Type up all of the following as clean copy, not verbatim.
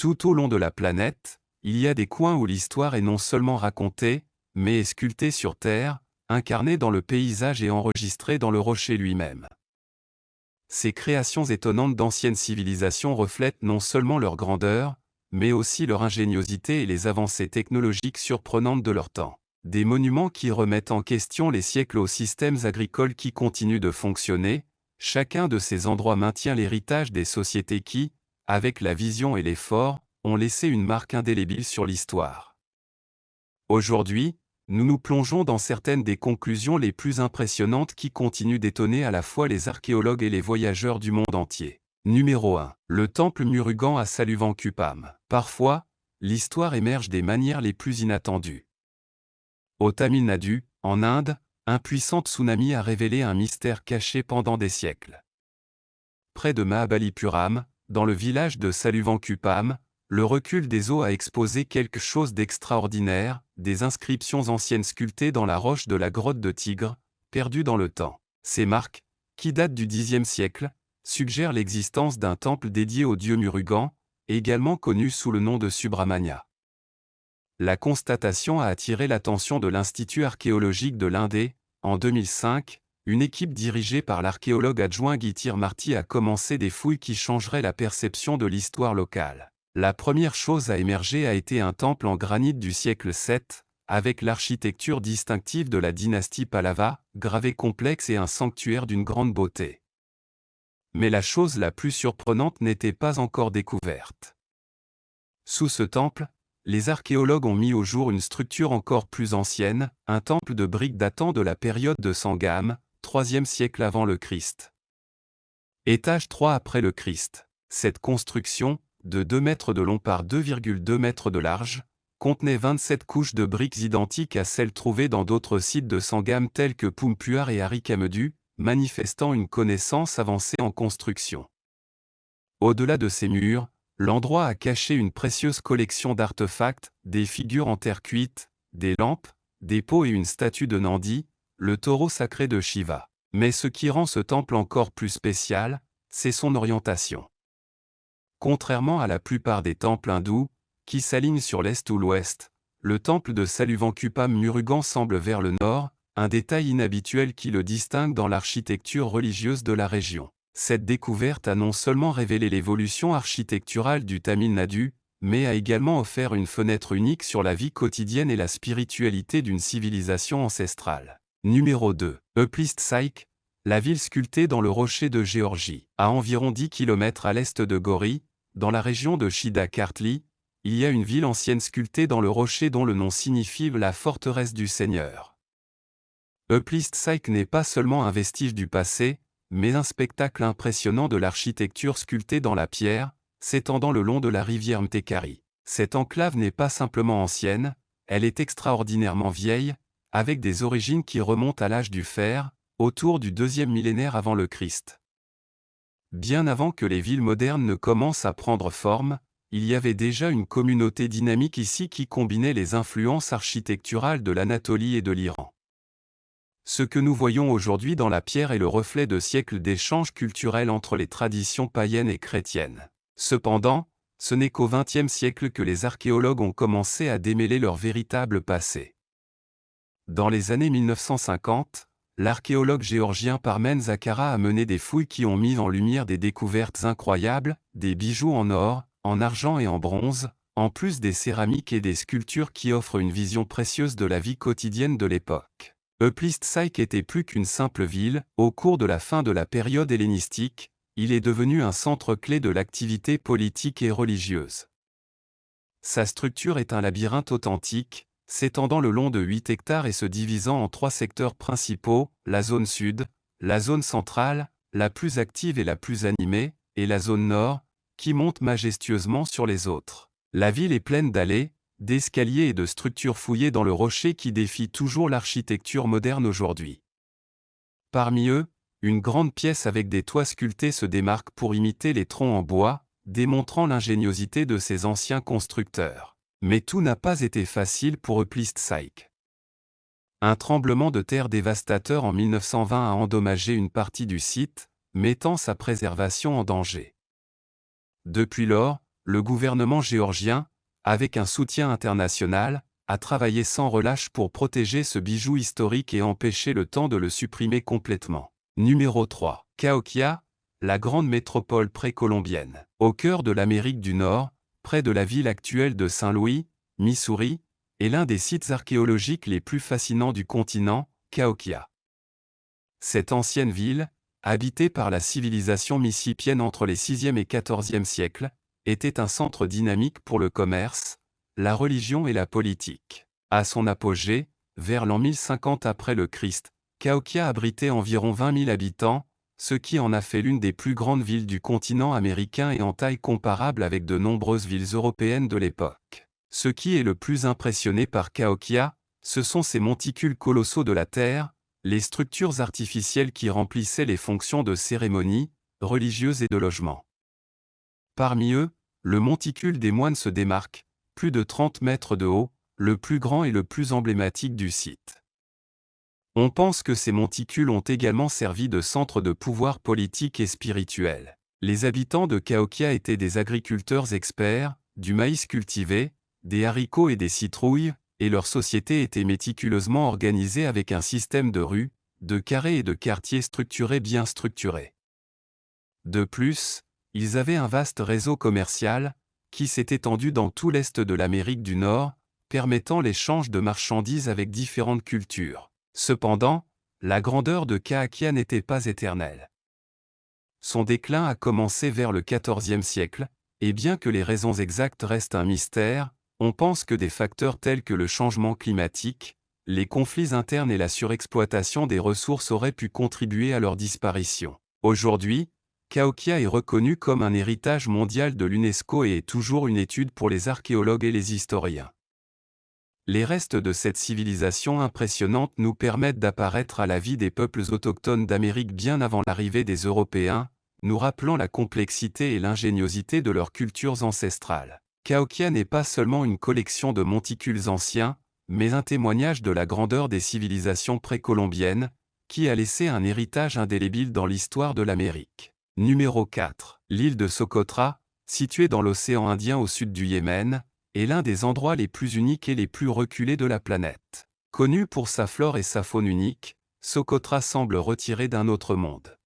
Tout au long de la planète, il y a des coins où l'histoire est non seulement racontée, mais est sculptée sur terre, incarnée dans le paysage et enregistrée dans le rocher lui-même. Ces créations étonnantes d'anciennes civilisations reflètent non seulement leur grandeur, mais aussi leur ingéniosité et les avancées technologiques surprenantes de leur temps. Des monuments qui remettent en question les siècles aux systèmes agricoles qui continuent de fonctionner, chacun de ces endroits maintient l'héritage des sociétés qui, avec la vision et l'effort, ont laissé une marque indélébile sur l'histoire. Aujourd'hui, nous nous plongeons dans certaines des conclusions les plus impressionnantes qui continuent d'étonner à la fois les archéologues et les voyageurs du monde entier. Numéro 1. Le temple Murugan à Saluvankupam. Parfois, l'histoire émerge des manières les plus inattendues. Au Tamil Nadu, en Inde, un puissant tsunami a révélé un mystère caché pendant des siècles. Près de Mahabalipuram, dans le village de Saluvankupam, le recul des eaux a exposé quelque chose d'extraordinaire, des inscriptions anciennes sculptées dans la roche de la grotte de Tigre, perdues dans le temps. Ces marques, qui datent du Xe siècle, suggèrent l'existence d'un temple dédié au dieu Murugan, également connu sous le nom de Subramania. La constatation a attiré l'attention de l'Institut archéologique de l'Indé. En 2005, une équipe dirigée par l'archéologue adjoint Gitir Marty a commencé des fouilles qui changeraient la perception de l'histoire locale. La première chose à émerger a été un temple en granit du siècle VII, avec l'architecture distinctive de la dynastie Pallava, gravé complexe et un sanctuaire d'une grande beauté. Mais la chose la plus surprenante n'était pas encore découverte. Sous ce temple, les archéologues ont mis au jour une structure encore plus ancienne, un temple de briques datant de la période de Sangam, 3e siècle avant le Christ. Étage 3 après le Christ. Cette construction, de 2 mètres de long par 2,2 mètres de large, contenait 27 couches de briques identiques à celles trouvées dans d'autres sites de Sangam tels que Pumpuar et Arikamedu, manifestant une connaissance avancée en construction. Au-delà de ces murs, l'endroit a caché une précieuse collection d'artefacts, des figures en terre cuite, des lampes, des pots et une statue de Nandi, le taureau sacré de Shiva. Mais ce qui rend ce temple encore plus spécial, c'est son orientation. Contrairement à la plupart des temples hindous, qui s'alignent sur l'est ou l'ouest, le temple de Saluvankupam Murugan semble vers le nord, un détail inhabituel qui le distingue dans l'architecture religieuse de la région. Cette découverte a non seulement révélé l'évolution architecturale du Tamil Nadu, mais a également offert une fenêtre unique sur la vie quotidienne et la spiritualité d'une civilisation ancestrale. Numéro 2. Uplist Saik, la ville sculptée dans le rocher de Géorgie. À environ 10 km à l'est de Gori, dans la région de Shida-Kartli, il y a une ville ancienne sculptée dans le rocher dont le nom signifie la forteresse du Seigneur. Uplist Saik n'est pas seulement un vestige du passé, mais un spectacle impressionnant de l'architecture sculptée dans la pierre, s'étendant le long de la rivière Mtekari. Cette enclave n'est pas simplement ancienne, elle est extraordinairement vieille, avec des origines qui remontent à l'âge du fer, autour du 2e millénaire avant le Christ. Bien avant que les villes modernes ne commencent à prendre forme, il y avait déjà une communauté dynamique ici qui combinait les influences architecturales de l'Anatolie et de l'Iran. Ce que nous voyons aujourd'hui dans la pierre est le reflet de siècles d'échanges culturels entre les traditions païennes et chrétiennes. Cependant, ce n'est qu'au XXe siècle que les archéologues ont commencé à démêler leur véritable passé. Dans les années 1950, l'archéologue géorgien Parmen Zakara a mené des fouilles qui ont mis en lumière des découvertes incroyables, des bijoux en or, en argent et en bronze, en plus des céramiques et des sculptures qui offrent une vision précieuse de la vie quotidienne de l'époque. Uplist Saik était plus qu'une simple ville. Au cours de la fin de la période hellénistique, il est devenu un centre clé de l'activité politique et religieuse. Sa structure est un labyrinthe authentique, s'étendant le long de 8 hectares et se divisant en 3 secteurs principaux, la zone sud, la zone centrale, la plus active et la plus animée, et la zone nord, qui monte majestueusement sur les autres. La ville est pleine d'allées, d'escaliers et de structures fouillées dans le rocher qui défient toujours l'architecture moderne aujourd'hui. Parmi eux, une grande pièce avec des toits sculptés se démarque pour imiter les troncs en bois, démontrant l'ingéniosité de ces anciens constructeurs. Mais tout n'a pas été facile pour Uplist Saik. Un tremblement de terre dévastateur en 1920 a endommagé une partie du site, mettant sa préservation en danger. Depuis lors, le gouvernement géorgien, avec un soutien international, a travaillé sans relâche pour protéger ce bijou historique et empêcher le temps de le supprimer complètement. Numéro 3. Cahokia, la grande métropole précolombienne. Au cœur de l'Amérique du Nord, près de la ville actuelle de Saint-Louis, Missouri, est l'un des sites archéologiques les plus fascinants du continent, Cahokia. Cette ancienne ville, habitée par la civilisation mississippienne entre les 6e et 14e siècles, était un centre dynamique pour le commerce, la religion et la politique. À son apogée, vers l'an 1050 après le Christ, Cahokia abritait environ 20 000 habitants, ce qui en a fait l'une des plus grandes villes du continent américain et en taille comparable avec de nombreuses villes européennes de l'époque. Ce qui est le plus impressionné par Cahokia, ce sont ces monticules colossaux de la terre, les structures artificielles qui remplissaient les fonctions de cérémonie, religieuses et de logement. Parmi eux, le monticule des moines se démarque, plus de 30 mètres de haut, le plus grand et le plus emblématique du site. On pense que ces monticules ont également servi de centre de pouvoir politique et spirituel. Les habitants de Cahokia étaient des agriculteurs experts, du maïs cultivé, des haricots et des citrouilles, et leur société était méticuleusement organisée avec un système de rues, de carrés et de quartiers structurés bien structurés. De plus, ils avaient un vaste réseau commercial, qui s'est étendu dans tout l'est de l'Amérique du Nord, permettant l'échange de marchandises avec différentes cultures. Cependant, la grandeur de Cahokia n'était pas éternelle. Son déclin a commencé vers le XIVe siècle, et bien que les raisons exactes restent un mystère, on pense que des facteurs tels que le changement climatique, les conflits internes et la surexploitation des ressources auraient pu contribuer à leur disparition. Aujourd'hui, Cahokia est reconnu comme un héritage mondial de l'UNESCO et est toujours une étude pour les archéologues et les historiens. Les restes de cette civilisation impressionnante nous permettent d'apparaître à la vie des peuples autochtones d'Amérique bien avant l'arrivée des Européens, nous rappelant la complexité et l'ingéniosité de leurs cultures ancestrales. Cahokia n'est pas seulement une collection de monticules anciens, mais un témoignage de la grandeur des civilisations précolombiennes, qui a laissé un héritage indélébile dans l'histoire de l'Amérique. Numéro 4. L'île de Socotra, située dans l'océan Indien au sud du Yémen, est l'un des endroits les plus uniques et les plus reculés de la planète. Connue pour sa flore et sa faune unique, Socotra semble retirée d'un autre monde.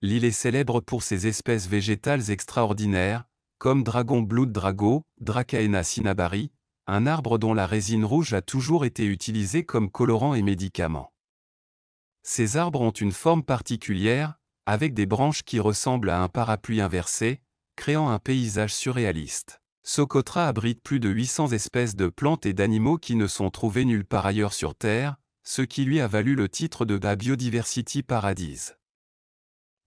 L'île est célèbre pour ses espèces végétales extraordinaires, comme Dragon Blood Drago, Dracaena cinnabari, un arbre dont la résine rouge a toujours été utilisée comme colorant et médicament. Ces arbres ont une forme particulière, avec des branches qui ressemblent à un parapluie inversé, créant un paysage surréaliste. Socotra abrite plus de 800 espèces de plantes et d'animaux qui ne sont trouvés nulle part ailleurs sur Terre, ce qui lui a valu le titre de la Biodiversity Paradise.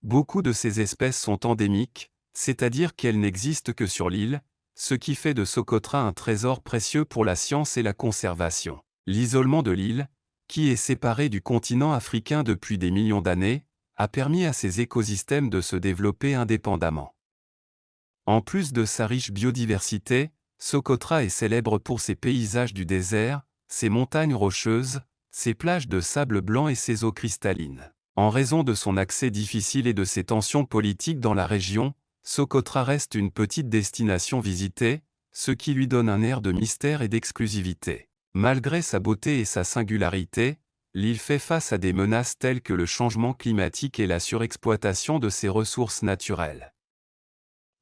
Beaucoup de ces espèces sont endémiques, c'est-à-dire qu'elles n'existent que sur l'île, ce qui fait de Socotra un trésor précieux pour la science et la conservation. L'isolement de l'île, qui est séparée du continent africain depuis des millions d'années, a permis à ces écosystèmes de se développer indépendamment. En plus de sa riche biodiversité, Socotra est célèbre pour ses paysages du désert, ses montagnes rocheuses, ses plages de sable blanc et ses eaux cristallines. En raison de son accès difficile et de ses tensions politiques dans la région, Socotra reste une petite destination visitée, ce qui lui donne un air de mystère et d'exclusivité. Malgré sa beauté et sa singularité, l'île fait face à des menaces telles que le changement climatique et la surexploitation de ses ressources naturelles.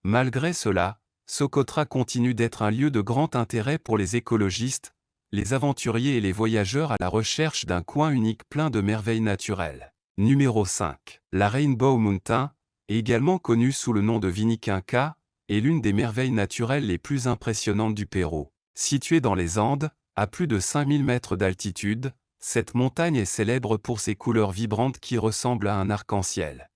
Malgré cela, Socotra continue d'être un lieu de grand intérêt pour les écologistes, les aventuriers et les voyageurs à la recherche d'un coin unique plein de merveilles naturelles. Numéro 5. La Rainbow Mountain, également connue sous le nom de Vinicunca, est l'une des merveilles naturelles les plus impressionnantes du Pérou. Située dans les Andes, à plus de 5000 mètres d'altitude, cette montagne est célèbre pour ses couleurs vibrantes qui ressemblent à un arc-en-ciel.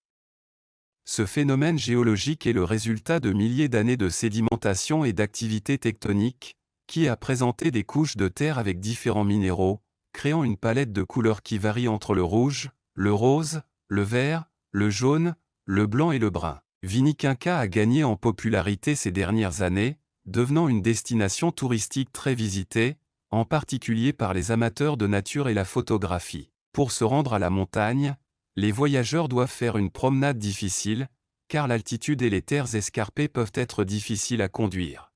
Ce phénomène géologique est le résultat de milliers d'années de sédimentation et d'activité tectonique, qui a présenté des couches de terre avec différents minéraux, créant une palette de couleurs qui varie entre le rouge, le rose, le vert, le jaune, le blanc et le brun. Vinicunca a gagné en popularité ces dernières années, devenant une destination touristique très visitée, en particulier par les amateurs de nature et la photographie. Pour se rendre à la montagne, les voyageurs doivent faire une promenade difficile, car l'altitude et les terres escarpées peuvent être difficiles à conduire.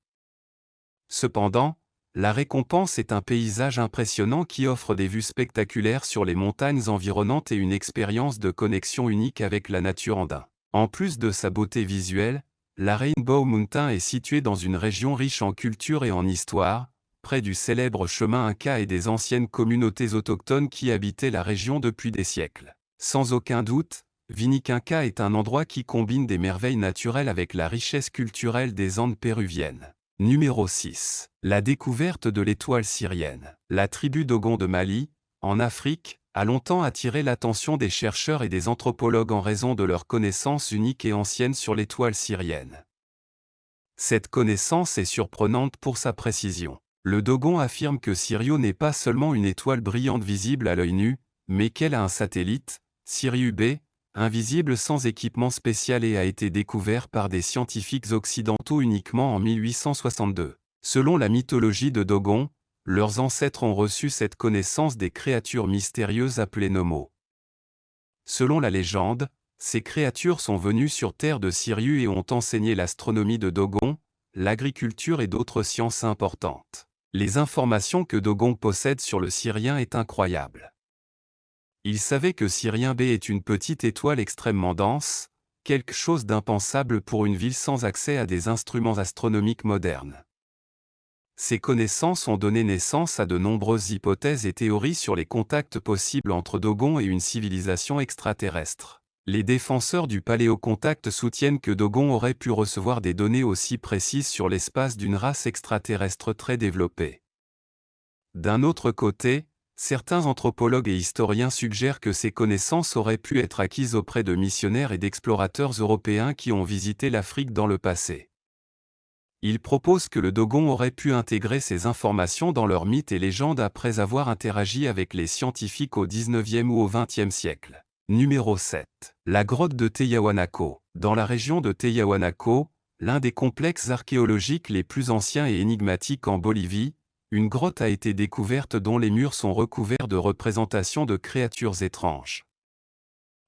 Cependant, la récompense est un paysage impressionnant qui offre des vues spectaculaires sur les montagnes environnantes et une expérience de connexion unique avec la nature andine. En plus de sa beauté visuelle, la Rainbow Mountain est située dans une région riche en culture et en histoire, près du célèbre chemin Inca et des anciennes communautés autochtones qui habitaient la région depuis des siècles. Sans aucun doute, Vinicunca est un endroit qui combine des merveilles naturelles avec la richesse culturelle des Andes péruviennes. Numéro 6. La découverte de l'étoile syrienne. La tribu Dogon de Mali, en Afrique, a longtemps attiré l'attention des chercheurs et des anthropologues en raison de leur connaissance unique et ancienne sur l'étoile syrienne. Cette connaissance est surprenante pour sa précision. Le Dogon affirme que Sirio n'est pas seulement une étoile brillante visible à l'œil nu, mais qu'elle a un satellite, Sirius B, invisible sans équipement spécial et a été découvert par des scientifiques occidentaux uniquement en 1862. Selon la mythologie de Dogon, leurs ancêtres ont reçu cette connaissance des créatures mystérieuses appelées Nomos. Selon la légende, ces créatures sont venues sur terre de Sirius et ont enseigné l'astronomie de Dogon, l'agriculture et d'autres sciences importantes. Les informations que Dogon possède sur le Syrien est incroyable. Il savait que Sirius B est une petite étoile extrêmement dense, quelque chose d'impensable pour une ville sans accès à des instruments astronomiques modernes. Ces connaissances ont donné naissance à de nombreuses hypothèses et théories sur les contacts possibles entre Dogon et une civilisation extraterrestre. Les défenseurs du paléocontact soutiennent que Dogon aurait pu recevoir des données aussi précises sur l'espace d'une race extraterrestre très développée. D'un autre côté, certains anthropologues et historiens suggèrent que ces connaissances auraient pu être acquises auprès de missionnaires et d'explorateurs européens qui ont visité l'Afrique dans le passé. Ils proposent que le Dogon aurait pu intégrer ces informations dans leurs mythes et légendes après avoir interagi avec les scientifiques au XIXe ou au XXe siècle. Numéro 7. La grotte de Tiahuanaco. Dans la région de Tiahuanaco, l'un des complexes archéologiques les plus anciens et énigmatiques en Bolivie, une grotte a été découverte dont les murs sont recouverts de représentations de créatures étranges.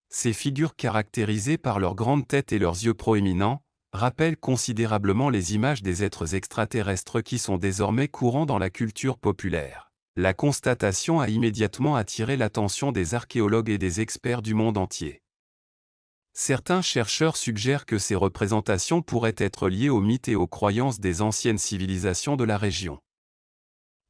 Ces figures caractérisées par leur grande tête et leurs yeux proéminents, rappellent considérablement les images des êtres extraterrestres qui sont désormais courants dans la culture populaire. La constatation a immédiatement attiré l'attention des archéologues et des experts du monde entier. Certains chercheurs suggèrent que ces représentations pourraient être liées aux mythes et aux croyances des anciennes civilisations de la région.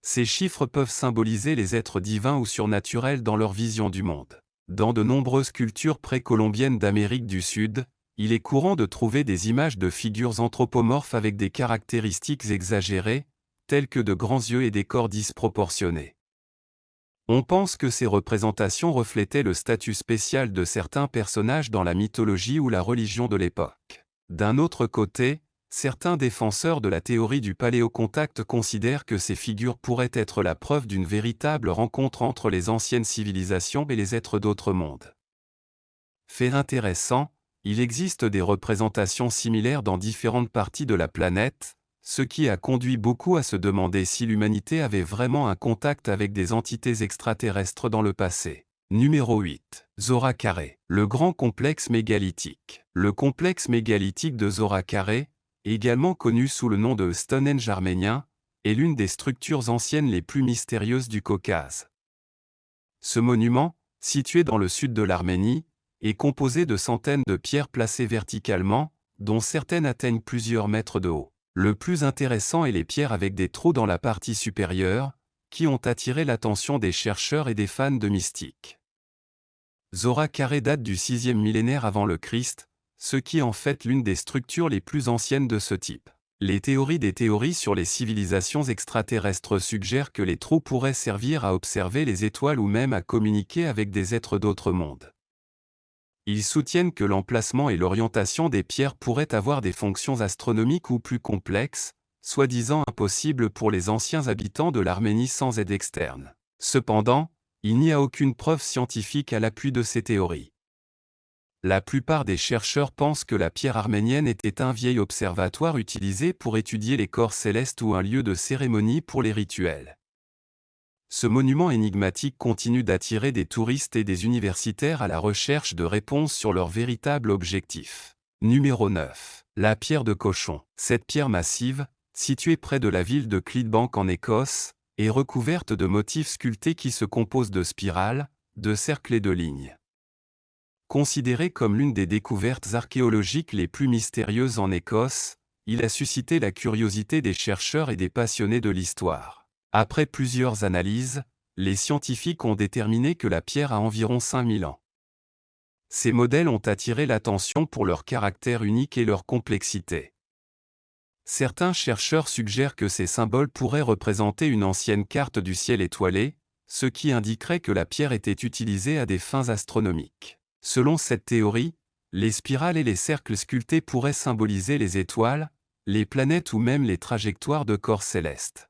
Ces chiffres peuvent symboliser les êtres divins ou surnaturels dans leur vision du monde. Dans de nombreuses cultures précolombiennes d'Amérique du Sud, il est courant de trouver des images de figures anthropomorphes avec des caractéristiques exagérées, telles que de grands yeux et des corps disproportionnés. On pense que ces représentations reflétaient le statut spécial de certains personnages dans la mythologie ou la religion de l'époque. D'un autre côté, certains défenseurs de la théorie du paléocontact considèrent que ces figures pourraient être la preuve d'une véritable rencontre entre les anciennes civilisations et les êtres d'autres mondes. Fait intéressant, il existe des représentations similaires dans différentes parties de la planète, ce qui a conduit beaucoup à se demander si l'humanité avait vraiment un contact avec des entités extraterrestres dans le passé. Numéro 8. Zora Carré. Le grand complexe mégalithique. Le complexe mégalithique de Zora Carré, également connu sous le nom de Stonehenge arménien, est l'une des structures anciennes les plus mystérieuses du Caucase. Ce monument, situé dans le sud de l'Arménie, est composé de centaines de pierres placées verticalement, dont certaines atteignent plusieurs mètres de haut. Le plus intéressant est les pierres avec des trous dans la partie supérieure, qui ont attiré l'attention des chercheurs et des fans de mystique. Zora Carré date du 6e millénaire avant le Christ, ce qui en fait l'une des structures les plus anciennes de ce type. Les théories sur les civilisations extraterrestres suggèrent que les trous pourraient servir à observer les étoiles ou même à communiquer avec des êtres d'autres mondes. Ils soutiennent que l'emplacement et l'orientation des pierres pourraient avoir des fonctions astronomiques ou plus complexes, soi-disant impossibles pour les anciens habitants de l'Arménie sans aide externe. Cependant, il n'y a aucune preuve scientifique à l'appui de ces théories. La plupart des chercheurs pensent que la pierre arménienne était un vieil observatoire utilisé pour étudier les corps célestes ou un lieu de cérémonie pour les rituels. Ce monument énigmatique continue d'attirer des touristes et des universitaires à la recherche de réponses sur leur véritable objectif. Numéro 9. La pierre de cochon. Cette pierre massive, située près de la ville de Clydebank en Écosse, est recouverte de motifs sculptés qui se composent de spirales, de cercles et de lignes. Considéré comme l'une des découvertes archéologiques les plus mystérieuses en Écosse, il a suscité la curiosité des chercheurs et des passionnés de l'histoire. Après plusieurs analyses, les scientifiques ont déterminé que la pierre a environ 5000 ans. Ces modèles ont attiré l'attention pour leur caractère unique et leur complexité. Certains chercheurs suggèrent que ces symboles pourraient représenter une ancienne carte du ciel étoilé, ce qui indiquerait que la pierre était utilisée à des fins astronomiques. Selon cette théorie, les spirales et les cercles sculptés pourraient symboliser les étoiles, les planètes ou même les trajectoires de corps célestes.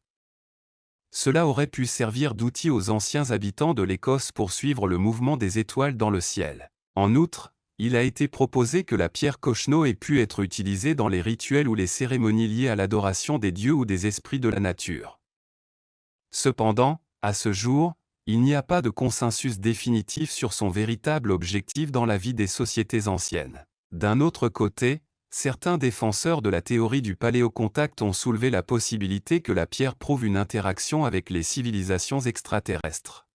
Cela aurait pu servir d'outil aux anciens habitants de l'Écosse pour suivre le mouvement des étoiles dans le ciel. En outre, il a été proposé que la pierre Cochno ait pu être utilisée dans les rituels ou les cérémonies liées à l'adoration des dieux ou des esprits de la nature. Cependant, à ce jour, il n'y a pas de consensus définitif sur son véritable objectif dans la vie des sociétés anciennes. D'un autre côté, certains défenseurs de la théorie du paléocontact ont soulevé la possibilité que la pierre prouve une interaction avec les civilisations extraterrestres.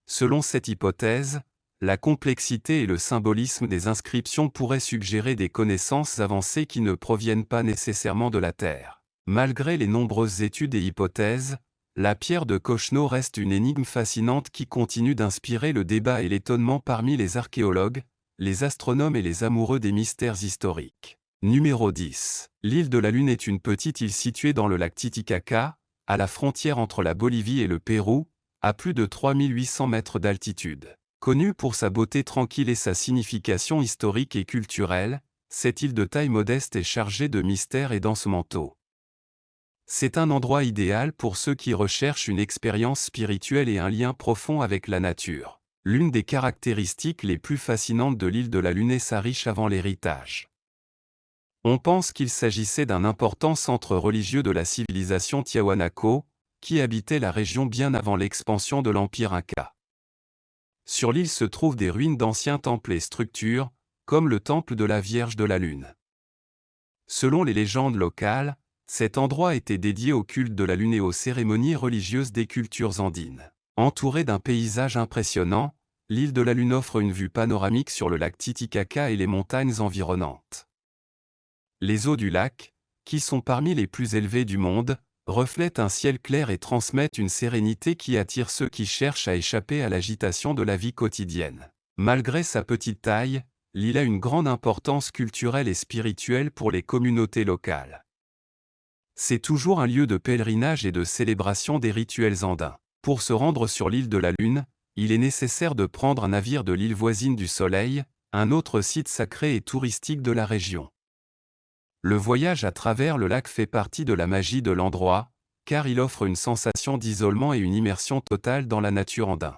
Selon cette hypothèse, la complexité et le symbolisme des inscriptions pourraient suggérer des connaissances avancées qui ne proviennent pas nécessairement de la Terre. Malgré les nombreuses études et hypothèses, la pierre de Cochno reste une énigme fascinante qui continue d'inspirer le débat et l'étonnement parmi les archéologues, les astronomes et les amoureux des mystères historiques. Numéro 10. L'île de la Lune est une petite île située dans le lac Titicaca, à la frontière entre la Bolivie et le Pérou, à plus de 3800 mètres d'altitude. Connue pour sa beauté tranquille et sa signification historique et culturelle, cette île de taille modeste est chargée de mystères et d'ensementeaux. C'est un endroit idéal pour ceux qui recherchent une expérience spirituelle et un lien profond avec la nature. L'une des caractéristiques les plus fascinantes de l'île de la Lune est sa riche avant l'héritage. On pense qu'il s'agissait d'un important centre religieux de la civilisation Tiahuanaco, qui habitait la région bien avant l'expansion de l'Empire Inca. Sur l'île se trouvent des ruines d'anciens temples et structures, comme le temple de la Vierge de la Lune. Selon les légendes locales, cet endroit était dédié au culte de la Lune et aux cérémonies religieuses des cultures andines. Entouré d'un paysage impressionnant, l'île de la Lune offre une vue panoramique sur le lac Titicaca et les montagnes environnantes. Les eaux du lac, qui sont parmi les plus élevées du monde, reflètent un ciel clair et transmettent une sérénité qui attire ceux qui cherchent à échapper à l'agitation de la vie quotidienne. Malgré sa petite taille, l'île a une grande importance culturelle et spirituelle pour les communautés locales. C'est toujours un lieu de pèlerinage et de célébration des rituels andins. Pour se rendre sur l'île de la Lune, il est nécessaire de prendre un navire de l'île voisine du Soleil, un autre site sacré et touristique de la région. Le voyage à travers le lac fait partie de la magie de l'endroit, car il offre une sensation d'isolement et une immersion totale dans la nature andin.